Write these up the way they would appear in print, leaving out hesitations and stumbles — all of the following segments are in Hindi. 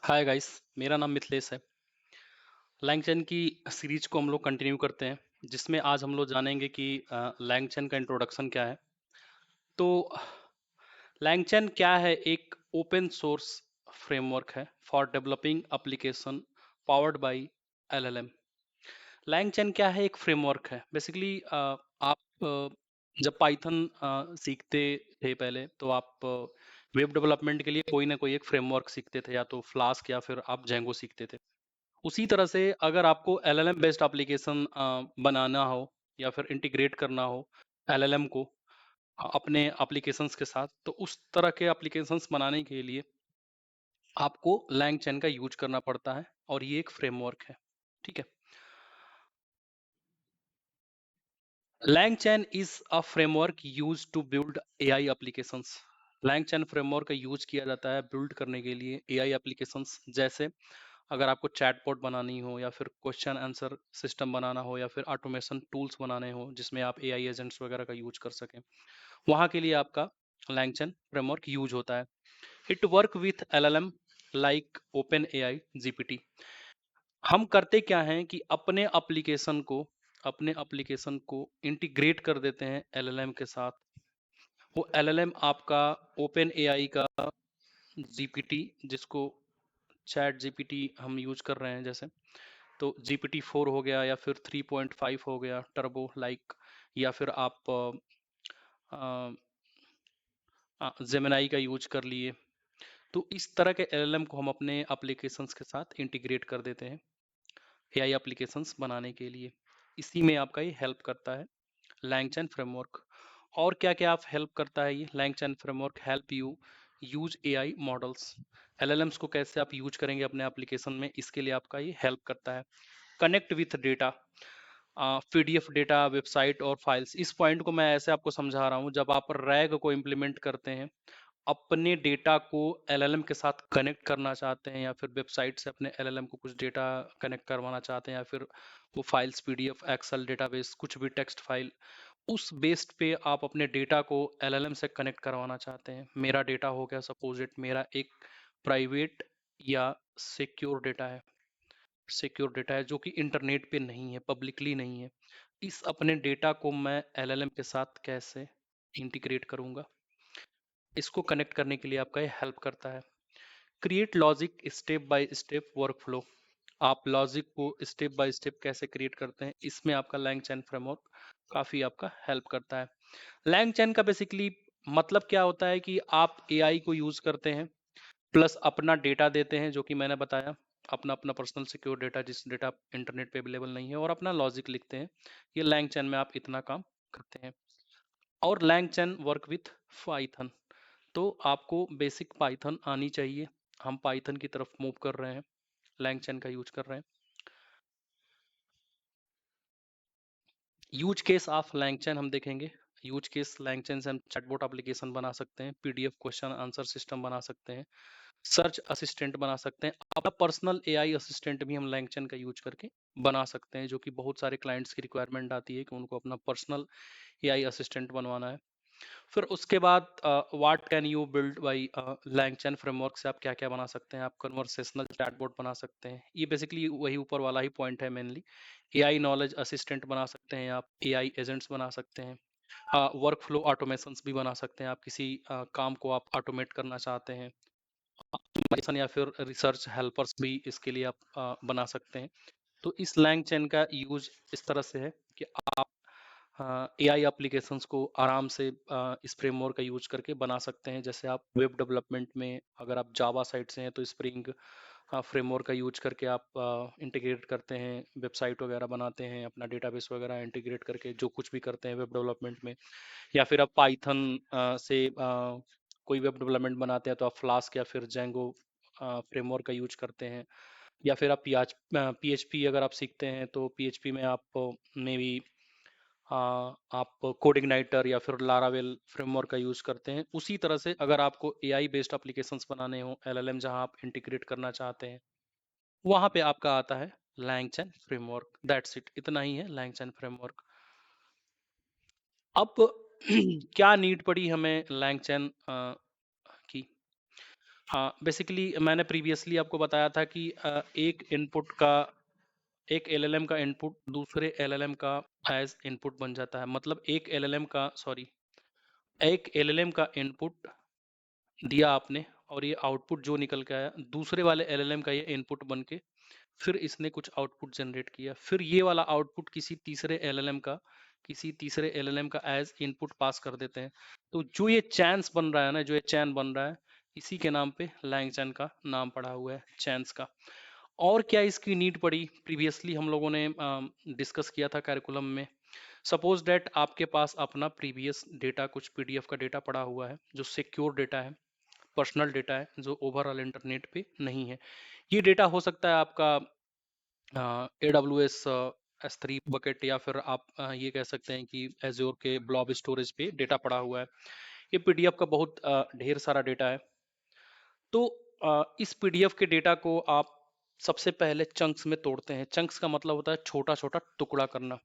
हाय गाइस, मेरा नाम मिथिलेश है। लैंगचैन की सीरीज को हम लोग कंटिन्यू करते हैं, जिसमें आज हम लोग जानेंगे कि लैंगचैन का इंट्रोडक्शन क्या है। तो लैंगचैन क्या है? एक ओपन सोर्स फ्रेमवर्क है for developing application powered by LLM. LangChain क्या है? एक फ्रेमवर्क है। बेसिकली आप जब पाइथन सीखते थे पहले, तो आप वेब डेवलपमेंट के लिए कोई ना कोई एक फ्रेमवर्क सीखते थे, या तो फ्लास्क या फिर आप जेंगो सीखते थे। उसी तरह से अगर आपको एलएलएम बेस्ड एप्लीकेशन बनाना हो या फिर इंटीग्रेट करना हो एलएलएम को अपने एप्लीकेशंस के साथ, तो उस तरह के एप्लीकेशंस बनाने के लिए आपको लैंगचैन का यूज करना पड़ता है, और ये एक फ्रेमवर्क है। ठीक है। LangChain is a framework used to build AI applications. LangChain framework का यूज किया जाता है बिल्ड करने के लिए AI एप्लीकेशंस। जैसे अगर आपको चैटबॉट बनानी हो, या फिर क्वेश्चन आंसर सिस्टम बनाना हो, या फिर ऑटोमेशन टूल्स बनाने हो जिसमें आप AI एजेंट्स वगैरह का यूज कर सकें, वहाँ के लिए आपका LangChain फ्रेमवर्क यूज होता है। It work with LLM like open AI GPT। हम करते क्या हैं कि अपने एप्लीकेशन को इंटीग्रेट कर देते हैं एलएलएम के साथ। वो एलएलएम आपका ओपन एआई का जीपीटी, जिसको चैट जीपीटी हम यूज कर रहे हैं, जैसे तो जीपीटी 4 हो गया, या फिर 3.5 हो गया टर्बो लाइक, या फिर आप जेमिनाई का यूज कर लिए। तो इस तरह के एलएलएम को हम अपने एप्लीकेशंस के साथ इंटीग्रेट कर देते हैं एआई एप्लीकेशंस बनाने के लिए। इसी में आपका ये हेल्प करता है लैंगचैन फ्रेमवर्क। और क्या क्या आप हेल्प करता है ये LangChain framework? Help you use AI models. LLMs को कैसे आप यूज करेंगे अपने एप्लीकेशन में, इसके लिए आपका ये हेल्प करता है। Connect with data, PDF data, website और फाइल्स। इस पॉइंट को मैं ऐसे आपको समझा रहा हूँ, जब आप रैग को इम्प्लीमेंट करते हैं, अपने डेटा को एलएलएम के साथ कनेक्ट करना चाहते हैं, या फिर वेबसाइट से अपने एलएलएम को कुछ डेटा कनेक्ट करवाना चाहते हैं, या फिर वो फाइल्स पीडीएफ, एक्सेल डेटाबेस, कुछ भी टेक्स्ट फाइल, उस बेस्ड पे आप अपने डेटा को एलएलएम से कनेक्ट करवाना चाहते हैं। मेरा डेटा हो गया, सपोज इट मेरा एक प्राइवेट या सिक्योर डेटा है जो कि इंटरनेट पे नहीं है, पब्लिकली नहीं है। इस अपने डेटा को मैं एलएलएम के साथ कैसे इंटीग्रेट करूंगा? इसको कनेक्ट करने के लिए आपका ये हेल्प करता है। Create logic step by step workflow. आप लॉजिक को स्टेप बाय स्टेप कैसे क्रिएट करते हैं, इसमें आपका लैंगचैन फ्रेमवर्क काफी आपका हेल्प करता है। लैंगचैन का बेसिकली मतलब क्या होता है कि आप एआई को यूज करते हैं, प्लस अपना डेटा देते हैं, जो कि मैंने बताया, अपना अपना पर्सनल सिक्योर डेटा, जिस डेटा इंटरनेट पे अवेलेबल नहीं है, और अपना लॉजिक लिखते हैं। ये लैंगचैन में आप इतना काम करते हैं। और लैंगचैन वर्क विथ पाइथन। तो आपको बेसिक पाइथन आनी चाहिए। हम पाइथन की तरफ मूव कर रहे हैं, लैंगचैन का यूज कर रहे हैं। यूज केस ऑफ लैंगचैन हम देखेंगे। यूज केस लैंगचैन से हम चैटबॉट एप्लीकेशन बना सकते हैं, पीडीएफ क्वेश्चन आंसर सिस्टम बना सकते हैं, सर्च असिस्टेंट बना सकते हैं, अपना पर्सनल एआई असिस्टेंट भी हम लैंगचैन का यूज करके बना सकते हैं, जो कि बहुत सारे क्लाइंट्स की रिक्वायरमेंट आती है कि उनको अपना पर्सनल एआई असिस्टेंट बनवाना है। फिर उसके बाद what can you build by LangChain framework से आप क्या क्या बना सकते हैं? आप कन्वर्सेशनल चैटबॉट बना सकते हैं। ये बेसिकली वही ऊपर वाला ही पॉइंट है मेनली। एआई नॉलेज असिस्टेंट बना सकते हैं, आप एआई एजेंट्स बना सकते हैं, वर्क फ्लो ऑटोमेशंस भी बना सकते हैं। आप किसी काम को आप ऑटोमेट करना चाहते हैं, पाइथन या फिर रिसर्च हेल्पर्स भी इसके लिए आप बना सकते हैं। तो इस लैंगचैन का यूज इस तरह से है कि आप एआई एप्लीकेशंस को आराम से इस फ्रेमवर्क का यूज करके बना सकते हैं। जैसे आप वेब डेवलपमेंट में अगर आप जावा साइड से हैं, तो स्प्रिंग फ्रेमवर्क का यूज करके आप इंटीग्रेट करते हैं, वेबसाइट वगैरह बनाते हैं, अपना डेटाबेस वगैरह इंटीग्रेट करके जो कुछ भी करते हैं वेब डेवलपमेंट में। या फिर आप पाइथन से कोई वेब डेवलपमेंट बनाते हैं, तो आप फ्लास्क या फिर जेंगो फ्रेमवर्क का यूज करते हैं। या फिर आप पीएचपी अगर आप सीखते हैं, तो पीएचपी में आप मे बी आप कोडिग्नाइटर या फिर लारावेल फ्रेमवर्क का यूज करते हैं। उसी तरह से अगर आपको एआई बेस्ड एप्लीकेशंस बनाने हो, एलएलएम जहां आप इंटीग्रेट करना चाहते हैं, वहां पे आपका आता है लैंगचैन फ्रेमवर्क। दैट्स इट, इतना ही है लैंगचैन फ्रेमवर्क। अब क्या नीड पड़ी हमें लैंगचैन की? हाँ, बेसिकली मैंने प्रीवियसली आपको बताया था कि एक एलएलएम का इनपुट दूसरे एलएलएम का एज इनपुट बन जाता है। मतलब एक एलएलएम का इनपुट दिया आपने और ये आउटपुट जो निकल के आया दूसरे वाले एलएलएम का ये इनपुट बन के फिर इसने कुछ आउटपुट जनरेट किया, फिर ये वाला आउटपुट किसी तीसरे एलएलएम का एज इनपुट पास कर देते हैं। तो जो ये चैन्स बन रहा है ना, जो ये चैन बन रहा है, इसी के नाम पे लैंग चैन का नाम पड़ा हुआ है, चैन्स का। और क्या इसकी नीड पड़ी, प्रीवियसली हम लोगों ने डिस्कस किया था कैरिकुलम में। सपोज डेट आपके पास अपना प्रीवियस डेटा, कुछ पीडीएफ का डेटा पड़ा हुआ है जो सिक्योर डेटा है, पर्सनल डेटा है, जो ओवरऑल इंटरनेट पे नहीं है। ये डेटा हो सकता है आपका AWS S3 बकेट, या फिर आप ये कह सकते हैं कि एज्योर के ब्लॉब स्टोरेज पे डेटा पड़ा हुआ है। ये पीडीएफ का बहुत ढेर सारा डेटा है। तो इस पीडीएफ के डेटा को आप सबसे पहले चंक्स में तोड़ते हैं। चंक्स का मतलब होता है छोटा छोटा टुकड़ा करना,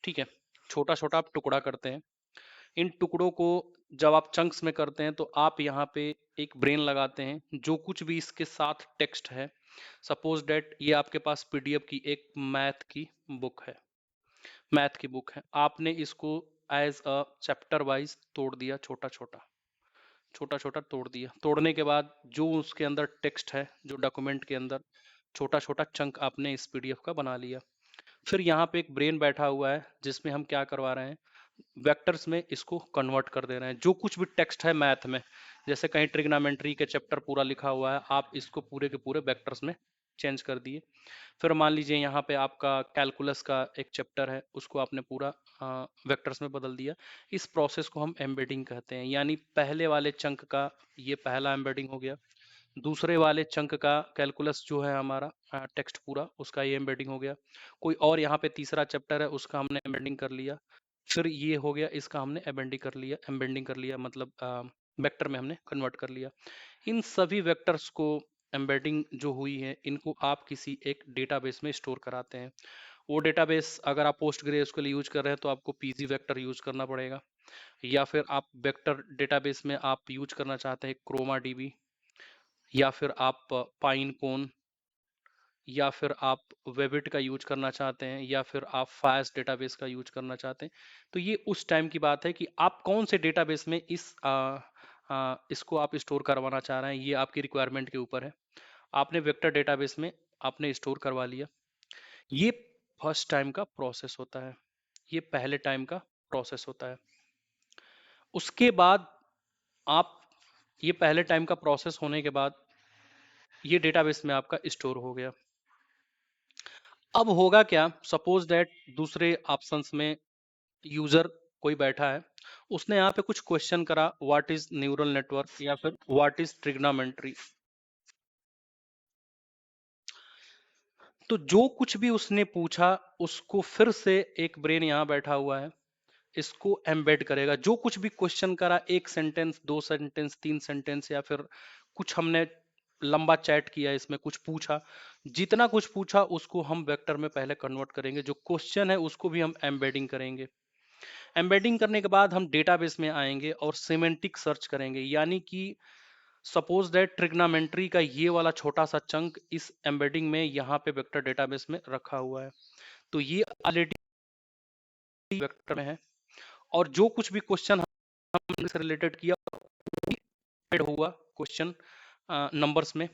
ठीक है। छोटा छोटा आप टुकड़ा करते हैं। इन टुकड़ों को जब आप चंक्स में करते हैं तो आप यहाँ पे एक ब्रेन लगाते हैं। जो कुछ भी इसके साथ टेक्स्ट है, सपोज डेट ये आपके पास पीडीएफ की एक मैथ की बुक है, आपने इसको एज अ चैप्टर वाइज तोड़ दिया, छोटा छोटा तोड़ दिया। तोड़ने के बाद जो उसके अंदर टेक्स्ट है, जो डॉक्यूमेंट के अंदर छोटा छोटा चंक आपने इस पीडीएफ का बना लिया। फिर यहाँ पे एक ब्रेन बैठा हुआ है जिसमें हम क्या करवा रहे हैं, वेक्टर्स में इसको कन्वर्ट कर दे रहे हैं। जो कुछ भी टेक्स्ट है मैथ में, जैसे कहीं ट्रिग्नोमेट्री के चैप्टर पूरा लिखा हुआ है, आप इसको पूरे के पूरे वेक्टर्स में चेंज कर दिए। फिर मान लीजिए यहाँ पे आपका कैलकुलस का एक चैप्टर है, उसको आपने पूरा वेक्टर्स में बदल दिया। इस प्रोसेस को हम एम्बेडिंग कहते हैं। यानी पहले वाले चंक का ये पहला एम्बेडिंग हो गया, दूसरे वाले चंक का कैलकुलस जो है हमारा टेक्स्ट पूरा, उसका ये एम्बेडिंग हो गया। कोई और यहाँ पे तीसरा चैप्टर है, उसका हमने एम्बेडिंग कर लिया। फिर ये हो गया, इसका हमने एम्बेडिंग कर लिया, मतलब वेक्टर में हमने कन्वर्ट कर लिया। इन सभी वेक्टर्स को एम्बेडिंग जो हुई है, इनको आप किसी एक डेटाबेस में स्टोर कराते हैं। वो डेटाबेस अगर आप पोस्टग्रेसक्यूएल यूज कर रहे हैं तो आपको पीजी वेक्टर यूज करना पड़ेगा, या फिर आप वेक्टर डेटाबेस में आप यूज करना चाहते हैं क्रोमा डीबी, या फिर आप पाइन कोन, या फिर आप वेबिट का यूज करना चाहते हैं, या फिर आप फायर्स डेटाबेस का यूज करना चाहते हैं। तो ये उस टाइम की बात है कि आप कौन से डेटाबेस में इसको आप स्टोर करवाना चाह रहे हैं, ये आपकी रिक्वायरमेंट के ऊपर है। आपने वेक्टर डेटाबेस में आपने स्टोर करवा लिया। ये फर्स्ट टाइम का प्रोसेस होता है, ये पहले टाइम का प्रोसेस होता है। उसके बाद आप, ये पहले टाइम का प्रोसेस होने के बाद ये डेटाबेस में आपका स्टोर हो गया। अब होगा क्या, सपोज दैट दूसरे ऑप्शंस में यूजर कोई बैठा है, उसने यहाँ पे कुछ क्वेश्चन करा, व्हाट इज न्यूरल नेटवर्क, या फिर व्हाट इज ट्रिग्नोमेट्री। तो जो कुछ भी उसने पूछा, उसको फिर से एक ब्रेन यहाँ बैठा हुआ है, इसको एम्बेड करेगा। जो कुछ भी क्वेश्चन करा, एक सेंटेंस, दो सेंटेंस, तीन सेंटेंस, या फिर कुछ हमने लंबा चैट किया, इसमें कुछ पूछा, जितना कुछ पूछा उसको हम वेक्टर में पहले कन्वर्ट करेंगे। जो क्वेश्चन है उसको भी हम एम्बेडिंग करेंगे। एम्बेडिंग करने के बाद हम डेटाबेस में आएंगे और सिमेंटिक सर्च करेंगे। यानी कि सपोज दैट ट्रिग्नोमेट्री का ये वाला छोटा सा चंक इस एम्बेडिंग में यहाँ पे वेक्टर डेटाबेस में रखा हुआ है, तो ये ऑलरेडी वेक्टर में है। और जो कुछ भी क्वेश्चन हमने से रिलेटेड किया ऐड हुआ क्वेश्चन नंबर्स में।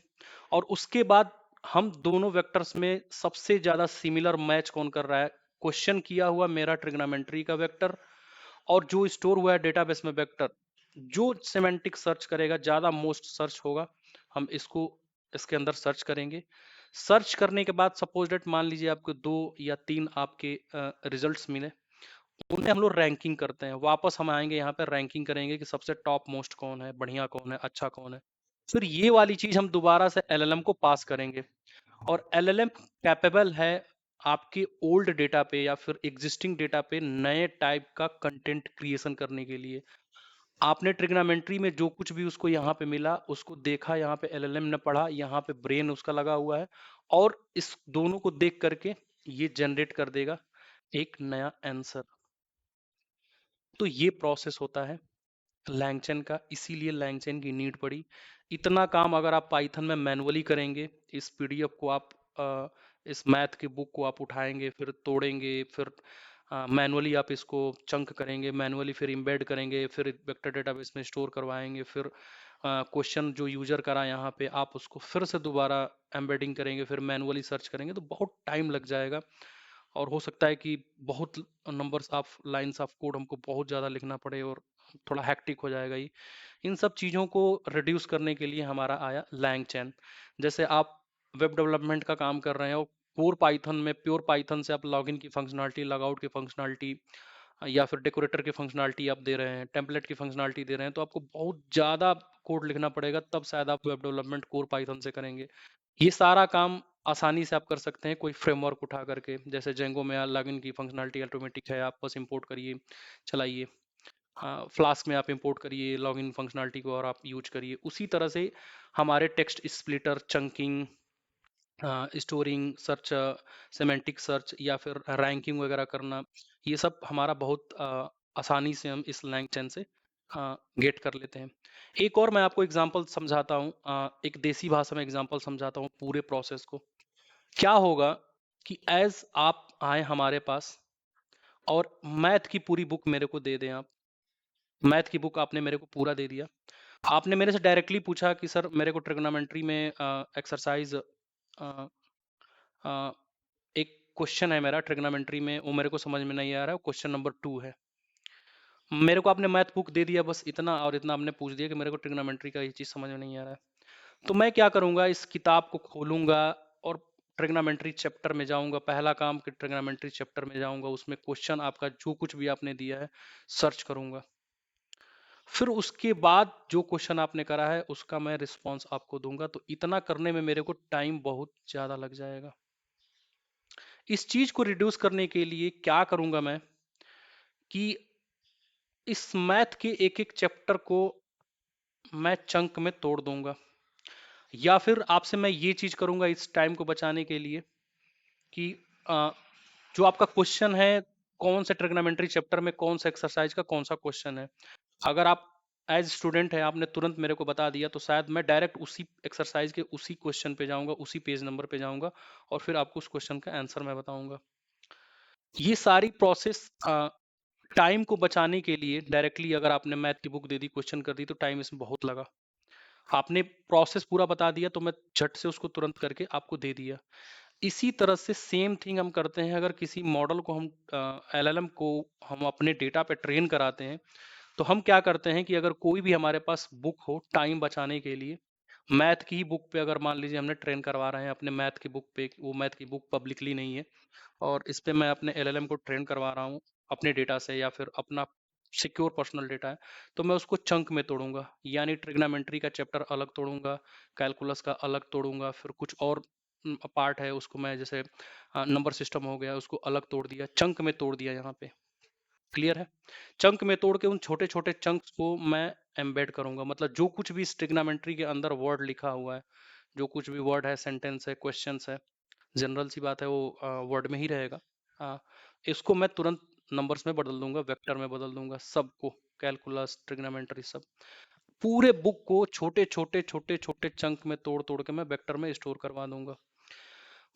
और उसके बाद हम दोनों वेक्टर्स में सबसे ज्यादा सिमिलर मैच कौन कर रहा है, क्वेश्चन किया हुआ मेरा ट्रिग्नोमेट्री का वेक्टर, और जो स्टोर हुआ है डेटाबेस में वेक्टर। जो सिमेंटिक सर्च करेगा, ज्यादा मोस्ट सर्च होगा, हम इसको इसके अंदर सर्च करेंगे। सर्च करने के बाद सपोज डेट मान लीजिए आपको दो या तीन आपके रिजल्ट्स मिले, उन्हें हम लोग रैंकिंग करते हैं। वापस हम आएंगे यहाँ पे, रैंकिंग करेंगे कि सबसे टॉप मोस्ट कौन है, बढ़िया कौन है, अच्छा कौन है। फिर ये वाली चीज हम दोबारा से एलएलएम को पास करेंगे, और एलएलएम कैपेबल है आपके ओल्ड डेटा पे या फिर एग्जिस्टिंग डेटा पे नए टाइप का कंटेंट क्रिएशन करने के लिए। आपने ट्रिग्नोमेट्री में जो कुछ भी उसको यहाँ पे मिला, उसको देखा, यहाँ पे एलएलएम ने पढ़ा, यहाँ पे ब्रेन उसका लगा हुआ है, और इस दोनों को देख करके ये जनरेट कर देगा एक नया आंसर। तो ये प्रोसेस होता है लैंगचेन का, इसीलिए लैंगचेन की नीड पड़ी। इतना काम अगर आप पाइथन में मैनुअली करेंगे, इस पीडीएफ को आप इस मैथ की बुक को आप उठाएंगे, फिर तोड़ेंगे, फिर मैनुअली आप इसको चंक करेंगे, मैनुअली फिर इम्बेड करेंगे, फिर वेक्टर डेटाबेस में स्टोर करवाएंगे, फिर क्वेश्चन जो यूजर करा यहाँ पे आप उसको फिर से दोबारा एम्बेडिंग करेंगे, फिर मैनुअली सर्च करेंगे, तो बहुत टाइम लग जाएगा। और हो सकता है कि बहुत numbers of lines of code हमको बहुत ज़्यादा लिखना पड़े और थोड़ा हैक्टिक हो जाएगा ये। इन सब चीज़ों को रिड्यूस करने के लिए हमारा आया लैंगचैन। जैसे आप वेब डेवलपमेंट का काम कर रहे हो, कोर पाइथन में, प्योर पाइथन से आप लॉगिन की फंक्शनलिटी, लॉगआउट की फंक्शनलिटी या फिर डेकोरेटर की फंक्शनलिटी आप दे रहे हैं, टेम्पलेट की फंक्शनलिटी दे रहे हैं, तो आपको बहुत ज़्यादा कोड लिखना पड़ेगा, तब शायद आप वेब डेवलपमेंट कोर पाइथन से करेंगे। ये सारा काम आसानी से आप कर सकते हैं कोई फ्रेमवर्क उठा करके। जैसे जेंगो में लॉगिन की फंक्शनलिटी ऑटोमेटिक है, आप बस इंपोर्ट करिए, चलाइए। फ्लास्क में आप इंपोर्ट करिए लॉगिन फंक्शनलिटी को और आप यूज करिए। उसी तरह से हमारे text splitter, chunking, storing, search, semantic search या फिर रैंकिंग वगैरह करना, ये सब हमारा बहुत आसानी से हम इस लैंगचैन से गेट कर लेते हैं। एक और मैं आपको एग्जांपल समझाता हूँ, एक देसी भाषा में एग्जांपल समझाता हूँ पूरे प्रोसेस को। क्या होगा कि एज आप आए हमारे पास और मैथ की पूरी बुक मेरे को दे दें आप, मैथ की बुक आपने मेरे को पूरा दे दिया, आपने मेरे से डायरेक्टली पूछा कि सर मेरे को ट्रिग्नोमेट्री में एक्सरसाइज, एक क्वेश्चन है मेरा ट्रिग्नोमेट्री में, वो मेरे को समझ में नहीं आ रहा है, क्वेश्चन नंबर 2 है। मेरे को आपने मैथ बुक दे दिया बस इतना, और इतना आपने पूछ दिया कि मेरे को ट्रिग्नोमेट्री का ये चीज़ समझ में नहीं आ रहा है। तो मैं क्या करूँगा, इस किताब को खोलूँगा और ट्रिग्नोमेट्री चैप्टर में जाऊँगा। पहला काम कि ट्रिग्नोमेट्री चैप्टर में जाऊँगा, उसमें क्वेश्चन आपका जो कुछ भी आपने दिया है सर्च करूँगा। फिर उसके बाद जो क्वेश्चन आपने करा है उसका मैं रिस्पॉन्स आपको दूंगा। तो इतना करने में मेरे को टाइम बहुत ज़्यादा लग जाएगा। इस चीज़ को रिड्यूस करने के लिए क्या करूंगा मैं कि इस मैथ के एक एक चैप्टर को मैं चंक में तोड़ दूंगा, या फिर आपसे मैं ये चीज़ करूंगा इस टाइम को बचाने के लिए कि अ, जो आपका क्वेश्चन है, कौन से ट्रिग्नोमेट्री चैप्टर में कौन सा एक्सरसाइज का कौन सा क्वेश्चन है, अगर आप एज स्टूडेंट है आपने तुरंत मेरे को बता दिया तो शायद मैं डायरेक्ट उसी एक्सरसाइज के उसी क्वेश्चन पे जाऊंगा, उसी पेज नंबर पे जाऊंगा और फिर आपको उस क्वेश्चन का आंसर मैं बताऊंगा। ये सारी प्रोसेस टाइम को बचाने के लिए, डायरेक्टली अगर आपने मैथ की बुक दे दी, क्वेश्चन कर दी, तो टाइम इसमें बहुत लगा। आपने प्रोसेस पूरा बता दिया तो मैं झट से उसको तुरंत करके आपको दे दिया। इसी तरह से सेम थिंग हम करते हैं अगर किसी मॉडल को हम, एलएलएम को हम अपने डेटा पे ट्रेन कराते हैं, तो हम क्या करते हैं कि अगर कोई भी हमारे पास बुक हो टाइम बचाने के लिए, मैथ की ही बुक पे अगर मान लीजिए हमने ट्रेन करवा रहे हैं अपने मैथ की बुक पे, वो मैथ की बुक पब्लिकली नहीं है और इस पे मैं अपने एलएलएम को ट्रेन करवा रहा हूँ अपने डेटा से या फिर अपना सिक्योर पर्सनल डेटा है, तो मैं उसको चंक में तोड़ूंगा। यानी ट्रिग्नोमेट्री का चैप्टर अलग तोड़ूंगा, कैलकुलस का अलग तोड़ूंगा, फिर कुछ और पार्ट है उसको मैं, जैसे नंबर सिस्टम हो गया, उसको अलग तोड़ दिया, चंक में तोड़ दिया यहाँ पे। क्लियर है? चंक में तोड़ के उन छोटे छोटे चंक्स को मैं एम्बेड करूंगा, मतलब जो कुछ भी इस ट्रिग्नोमेट्री के अंदर वर्ड लिखा हुआ है, जो कुछ भी वर्ड है, सेंटेंस है, क्वेश्चंस है, जनरल सी बात है वो वर्ड में ही रहेगा। हाँ, इसको मैं तुरंत नंबर्स में बदल दूंगा, वेक्टर में बदल दूंगा सबको, कैलकुलस, ट्रिग्नोमेट्री सब, पूरे बुक को छोटे छोटे छोटे छोटे चंक में तोड़ तोड़ के मैं वेक्टर में स्टोर करवा दूंगा।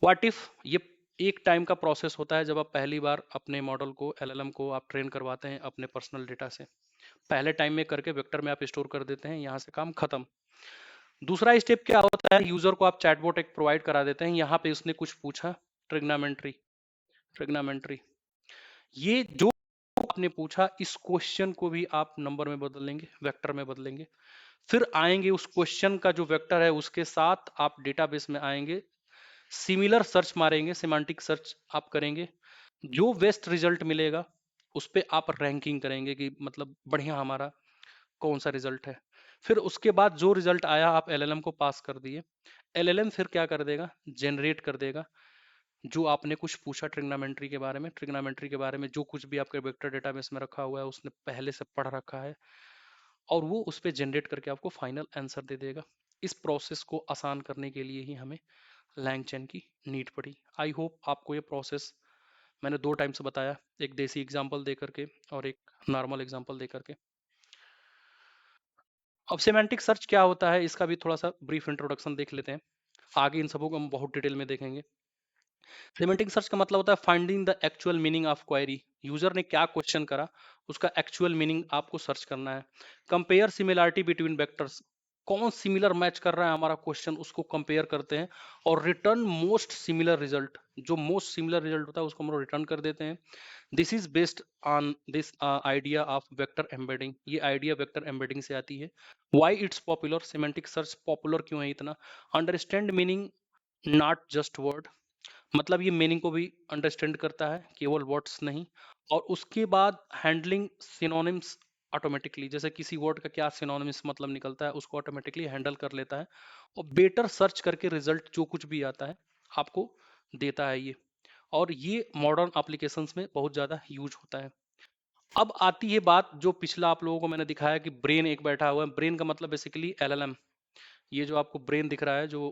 व्हाट इफ ये एक टाइम का प्रोसेस होता है जब आप पहली बार अपने मॉडल को, एलएलएम को आप ट्रेन करवाते हैं अपने पर्सनल डेटा से, पहले टाइम में करके वेक्टर में आप स्टोर कर देते हैं, यहाँ से काम खत्म। दूसरा स्टेप क्या होता है, यूजर को आप चैटबॉट एक प्रोवाइड करा देते हैं, यहाँ पे उसने कुछ पूछा, ट्रिग्नोमेट्री, ट्रिग्नोमेट्री, ये जो आपने पूछा इस क्वेश्चन को भी आप नंबर में बदल लेंगे, वेक्टर में बदलेंगे, फिर आएंगे उस क्वेश्चन का जो वेक्टर है उसके साथ आप डेटाबेस में आएंगे, सिमिलर सर्च मारेंगे, सिमेंटिक सर्च आप करेंगे, जो बेस्ट रिजल्ट मिलेगा उस पे आप रैंकिंग करेंगे कि मतलब बढ़िया हमारा कौन सा रिजल्ट है। फिर उसके बाद जो रिजल्ट आया आप एलएलएम को पास कर दिए, एलएलएम फिर क्या कर देगा, जनरेट कर देगा जो आपने कुछ पूछा ट्रिग्नोमेट्री के बारे में, ट्रिग्नोमेट्री के बारे में जो कुछ भी आपके वेक्टर डेटाबेस में रखा हुआ है उसने पहले से पढ़ रखा है, और वो उस पर जनरेट करके आपको फाइनल आंसर दे देगा। इस प्रोसेस को आसान करने के लिए ही हमें लैंगचैन की नीड पड़ी। आई होप आपको ये प्रोसेस मैंने 2 टाइम से बताया, एक देसी एग्जांपल दे करके और एक नॉर्मल एग्जांपल दे करके। अब सेमेंटिक सर्च क्या होता है, इसका भी थोड़ा सा ब्रीफ इंट्रोडक्शन देख लेते हैं, आगे इन सबों को हम बहुत डिटेल में देखेंगे। सेमेंटिक सर्च का मतलब होता है finding the actual meaning of query. User ने क्या क्वेश्चन करा, उसका एक्चुअल मीनिंग आपको सर्च करना है। कंपेयर सिमिलरिटी बिटवीन वेक्टर्स, कौन सिमिलर मैच कर रहा है हमारा क्वेश्चन, उसको कंपेयर करते हैं। और रिटर्न मोस्ट सिमिलर रिजल्ट, जो मोस्ट सिमिलर रिजल्ट होता है उसको हम लोग रिटर्न कर देते हैं। This is based on this idea of vector embedding, ये आइडिया वेक्टर एम्बेडिंग से आती है। Why it's popular, semantic search popular क्यों है इतना? Understand meaning not just word, मतलब ये मीनिंग को भी अंडरस्टैंड करता है, केवल वर्ड्स नहीं। और उसके बाद हैंडलिंग सिनोनिम्स ऑटोमेटिकली, जैसे किसी वर्ड का क्या सिनोनिम्स मतलब निकलता है उसको ऑटोमेटिकली हैंडल कर लेता है। और बेटर सर्च करके रिजल्ट जो कुछ भी आता है आपको देता है ये। और ये मॉडर्न एप्लीकेशंस में बहुत ज़्यादा यूज होता है। अब आती है बात, जो पिछला आप लोगों को मैंने दिखाया कि ब्रेन एक बैठा हुआ है, ब्रेन का मतलब बेसिकली एलएलएम। ये जो आपको ब्रेन दिख रहा है जो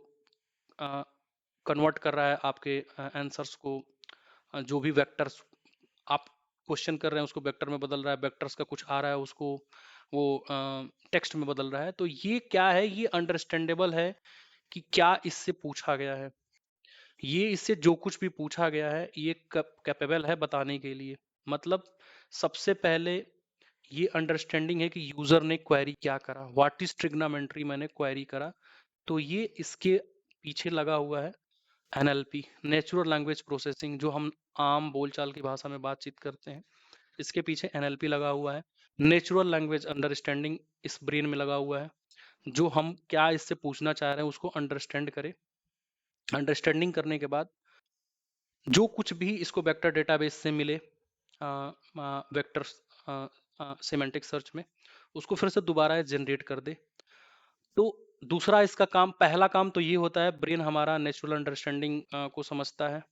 कन्वर्ट कर रहा है आपके आंसर्स को, जो भी वेक्टर्स आप क्वेश्चन कर रहे हैं उसको वेक्टर में बदल रहा है, वेक्टर्स का कुछ आ रहा है उसको वो टेक्स्ट में बदल रहा है। तो ये क्या है, ये अंडरस्टैंडेबल है कि क्या इससे पूछा गया है। ये इससे जो कुछ भी पूछा गया है ये कैपेबल है बताने के लिए। मतलब सबसे पहले ये अंडरस्टैंडिंग है कि यूजर ने क्वेरी क्या करा, व्हाट इज ट्रिग्नोमेट्री, मैंने क्वेरी करा। तो ये इसके पीछे लगा हुआ है एनएलपी, नेचुरल लैंग्वेज प्रोसेसिंग, जो हम आम बोलचाल की भाषा में बातचीत करते हैं, इसके पीछे एनएलपी लगा हुआ है। नेचुरल लैंग्वेज अंडरस्टैंडिंग इस ब्रेन में लगा हुआ है, जो हम क्या इससे पूछना चाह रहे हैं उसको अंडरस्टैंड करे। अंडरस्टैंडिंग करने के बाद जो कुछ भी इसको वेक्टर डेटाबेस से मिले वेक्टर्स सिमेंटिक सर्च में, उसको फिर से दोबारा जनरेट कर दे। तो दूसरा इसका काम, पहला काम तो ये होता है, ब्रेन हमारा नेचुरल अंडरस्टैंडिंग को समझता है,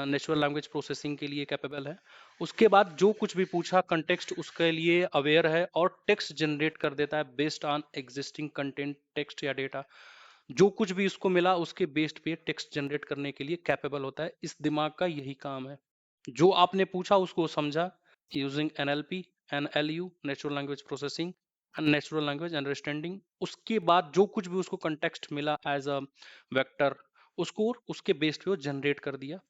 नेचुरल लैंग्वेज प्रोसेसिंग के लिए कैपेबल है। उसके बाद जो कुछ भी पूछा कंटेक्स्ट उसके लिए अवेयर है और टेक्स्ट जनरेट कर देता है based on existing content, text या डेटा। जो कुछ भी उसको मिला उसके बेस्ड पे टेक्स्ट जनरेट करने के लिए कैपेबल होता है। इस दिमाग का यही काम है, जो आपने पूछा उसको समझा using NLP, NLU, natural language processing, natural language understanding. उसके बाद जो कुछ भी उसको कंटेक्स्ट मिला एज अ वेक्टर, उसको उसके बेस्ड पे वो जनरेट कर दिया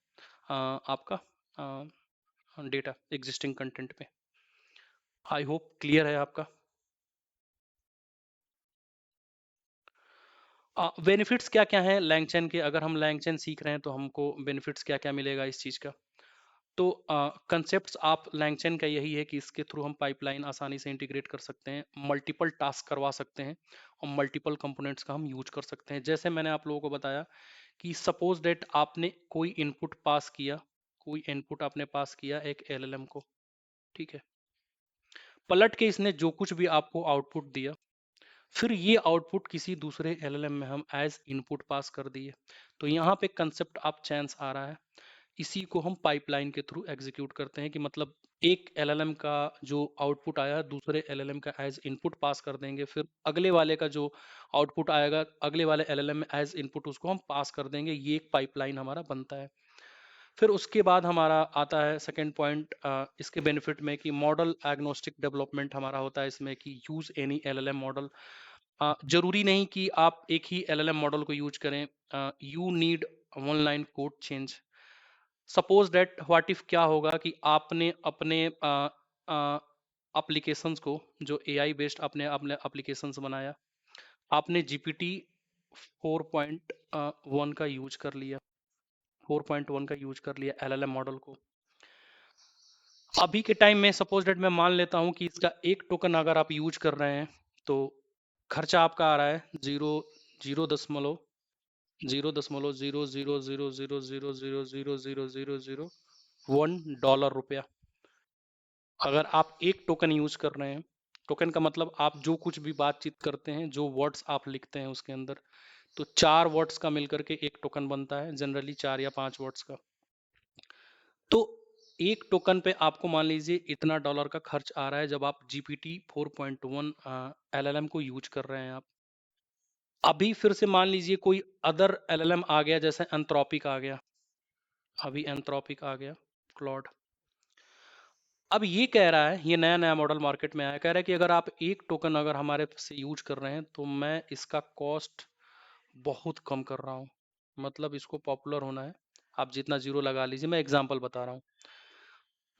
आपका डेटा एग्जिस्टिंग कंटेंट पे। आई होप क्लियर है आपका। बेनिफिट्स क्या क्या हैं लैंगचैन के, अगर हम लैंगचैन सीख रहे हैं तो हमको बेनिफिट्स क्या क्या मिलेगा इस चीज़ का। तो कंसेप्ट्स आप लैंगचैन का यही है कि इसके थ्रू हम पाइपलाइन आसानी से इंटीग्रेट कर सकते हैं, मल्टीपल टास्क करवा सकते हैं और मल्टीपल कंपोनेंट्स का हम यूज कर सकते हैं। जैसे मैंने आप लोगों को बताया कि सपोज डेट आपने कोई इनपुट पास किया, कोई इनपुट आपने पास किया एक एलएलएम को, ठीक है। पलट के इसने जो कुछ भी आपको आउटपुट दिया, फिर ये आउटपुट किसी दूसरे एलएलएम में हम एज इनपुट पास कर दिए। तो यहाँ पे कंसेप्ट आप चांस आ रहा है, इसी को हम पाइपलाइन के थ्रू एग्जीक्यूट करते हैं कि मतलब एक एलएलएम का जो आउटपुट आया दूसरे एलएलएम का एज इनपुट पास कर देंगे, फिर अगले वाले का जो आउटपुट आएगा अगले वाले एलएलएम में एज इनपुट उसको हम पास कर देंगे। ये एक पाइपलाइन हमारा बनता है। फिर उसके बाद हमारा आता है सेकेंड पॉइंट इसके बेनिफिट में कि मॉडल एग्नोस्टिक डेवलपमेंट हमारा होता है इसमें, कि यूज एनी एलएलएम मॉडल। जरूरी नहीं कि आप एक ही एलएलएम मॉडल को यूज करें, you need one line code change. Suppose that what if क्या होगा कि आपने अपने एप्लीकेशंस को, जो एआई बेस्ड अपने अपने एप्लीकेशंस बनाया, आपने जीपीटी 4.1 का यूज कर लिया, 4.1 का यूज कर लिया एलएलएम मॉडल को। अभी के टाइम में सपोज डेट मैं मान लेता हूं कि इसका एक टोकन अगर आप यूज कर रहे हैं तो खर्चा आपका आ रहा है जीरो जीरो दशमलव 0.00000000001 डॉलर रुपया। अगर आप एक टोकन यूज कर रहे हैं, टोकन का मतलब आप जो कुछ भी बातचीत करते हैं, जो वर्ड्स आप लिखते हैं उसके अंदर, तो 4 वर्ड्स का मिलकर के एक टोकन बनता है, जनरली 4 या 5 वर्ड्स का। तो एक टोकन पे आपको मान लीजिए इतना डॉलर का खर्च आ रहा है जब आप जीपीटी 4.1 एलएलएम को यूज कर रहे हैं आप। अभी फिर से मान लीजिए कोई अदर एलएलएम आ गया, जैसे एंथ्रोपिक आ गया, अभी एंथ्रोपिक आ गया, क्लॉड। अब ये कह रहा है, ये नया नया मॉडल मार्केट में आया, कह रहा है कि अगर आप एक टोकन अगर हमारे से यूज कर रहे हैं तो मैं इसका कॉस्ट बहुत कम कर रहा हूँ। मतलब इसको पॉपुलर होना है, आप जितना जीरो लगा लीजिए, मैं एग्जांपल बता रहा हूँ।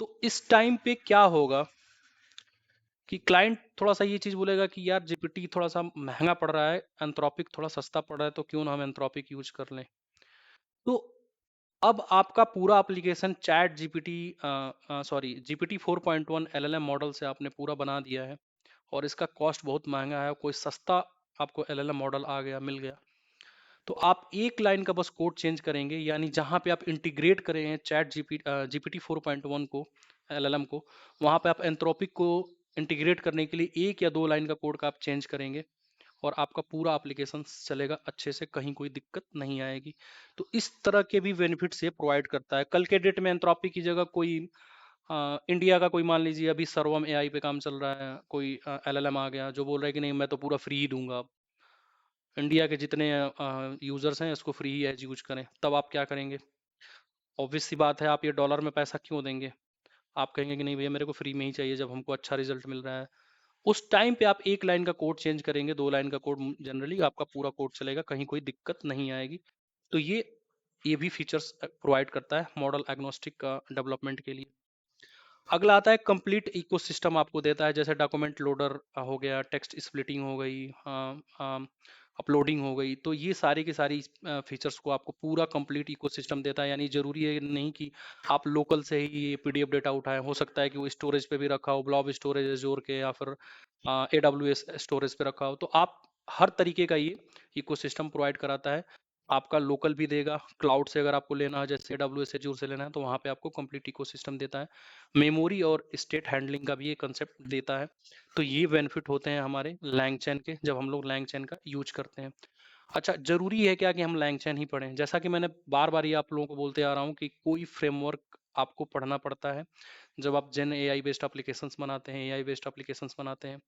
तो इस टाइम पे क्या होगा कि क्लाइंट थोड़ा सा ये चीज बोलेगा कि यार जीपीटी थोड़ा सा महंगा पड़ रहा है, एंथ्रोपिक थोड़ा सस्ता पड़ रहा है, तो क्यों ना हम एंथ्रोपिक यूज कर लें। तो अब आपका पूरा application chat GPT sorry GPT 4.1 LLM model से आपने पूरा बना दिया है, और इसका कॉस्ट बहुत महंगा है, कोई सस्ता आपको एलएलएम मॉडल आ गया, मिल गया, तो आप एक लाइन का बस कोड चेंज करेंगे, यानी जहां पे आप इंटीग्रेट करें हैं चैट जीपीटी 4.1 को, एलएलएम को, वहां पे आप एंथ्रोपिक को इंटीग्रेट करने के लिए एक या दो लाइन का कोड का आप चेंज करेंगे, और आपका पूरा एप्लीकेशन चलेगा अच्छे से, कहीं कोई दिक्कत नहीं आएगी। तो इस तरह के भी बेनिफिट्स ये प्रोवाइड करता है। कल के डेट में एंथ्रोपी की जगह कोई इंडिया का कोई, मान लीजिए अभी सर्वम एआई पे काम चल रहा है, कोई एलएलएम आ गया जो बोल रहा है कि नहीं मैं तो पूरा फ्री ही दूंगा, इंडिया के जितने यूजर्स हैं इसको फ्री ही एज यूज करें, तब आप क्या करेंगे? ऑब्वियस सी बात है, आप ये डॉलर में पैसा क्यों देंगे? आप कहेंगे कि नहीं भैया मेरे को फ्री में ही चाहिए जब हमको अच्छा रिजल्ट मिल रहा है। उस टाइम पे आप एक लाइन का कोड चेंज करेंगे, दो लाइन का कोड, जनरली आपका पूरा कोड चलेगा, कहीं कोई दिक्कत नहीं आएगी। तो ये भी फीचर्स प्रोवाइड करता है मॉडल एग्नोस्टिक का डेवलपमेंट के लिए। अगला आता है कंप्लीट इकोसिस्टम आपको देता है, जैसे डॉक्यूमेंट लोडर हो गया, टेक्स्ट स्प्लिटिंग हो गई, अपलोडिंग हो गई, तो ये सारी की सारी फीचर्स को आपको पूरा कंप्लीट इकोसिस्टम देता है। यानी जरूरी है नहीं कि आप लोकल से ही ये पीडीएफ डेटा उठाएं, हो सकता है कि वो स्टोरेज पे भी रखा हो, ब्लॉब स्टोरेज जोड़ के, या फिर AWS स्टोरेज पे रखा हो, तो आप हर तरीके का ये इकोसिस्टम प्रोवाइड कराता है। आपका लोकल भी देगा, क्लाउड से अगर आपको लेना है जैसे AWS एज्योर से लेना है तो वहाँ पे आपको कंप्लीट इकोसिस्टम देता है। मेमोरी और स्टेट हैंडलिंग का भी ये कंसेप्ट देता है। तो ये बेनिफिट होते हैं हमारे लैंगचैन के, जब हम लोग लैंगचैन का यूज करते हैं। अच्छा, जरूरी है क्या कि हम लैंगचैन ही पढ़ें? जैसा कि मैंने बार बार ये आप लोगों को बोलते आ रहा हूँ कि कोई फ्रेमवर्क आपको पढ़ना पड़ता है जब आप जेन एआई बेस्ड एप्लीकेशंस बनाते हैं, एआई बेस्ड एप्लीकेशंस बनाते हैं,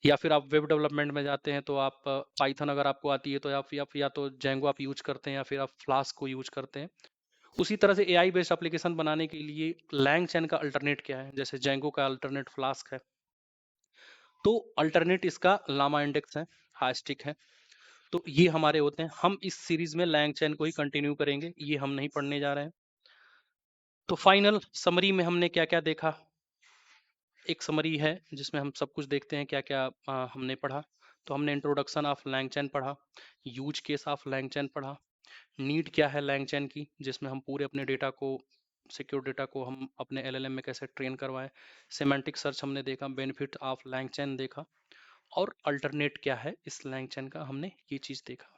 या फिर आप वेब डेवलपमेंट में जाते हैं, तो आप पाइथन अगर आपको आती है तो आप या तो जेंगो आप यूज करते हैं, या फिर आप फ्लास्क को यूज करते हैं। उसी तरह से एआई बेस्ड एप्लीकेशन बनाने के लिए लैंगचैन का अल्टरनेट क्या है? जैसे जेंगो का अल्टरनेट फ्लास्क है, तो अल्टरनेट इसका लामा इंडेक्स है, हास्टिक है। तो ये हमारे होते हैं। हम इस सीरीज में लैंगचैन को ही कंटिन्यू करेंगे, ये हम नहीं पढ़ने जा रहे हैं। तो फाइनल समरी में हमने क्या क्या देखा, एक समरी है जिसमें हम सब कुछ देखते हैं क्या क्या हमने पढ़ा। तो हमने इंट्रोडक्शन ऑफ लैंगचैन पढ़ा, यूज केस ऑफ लैंगचैन पढ़ा, नीड क्या है लैंगचैन की, जिसमें हम पूरे अपने डेटा को, सिक्योर डेटा को हम अपने एलएलएम में कैसे ट्रेन करवाएं, सेमेंटिक सर्च हमने देखा, बेनिफिट ऑफ लैंगचैन देखा, और अल्टरनेट क्या है इस लैंगचैन का, हमने ये चीज देखा।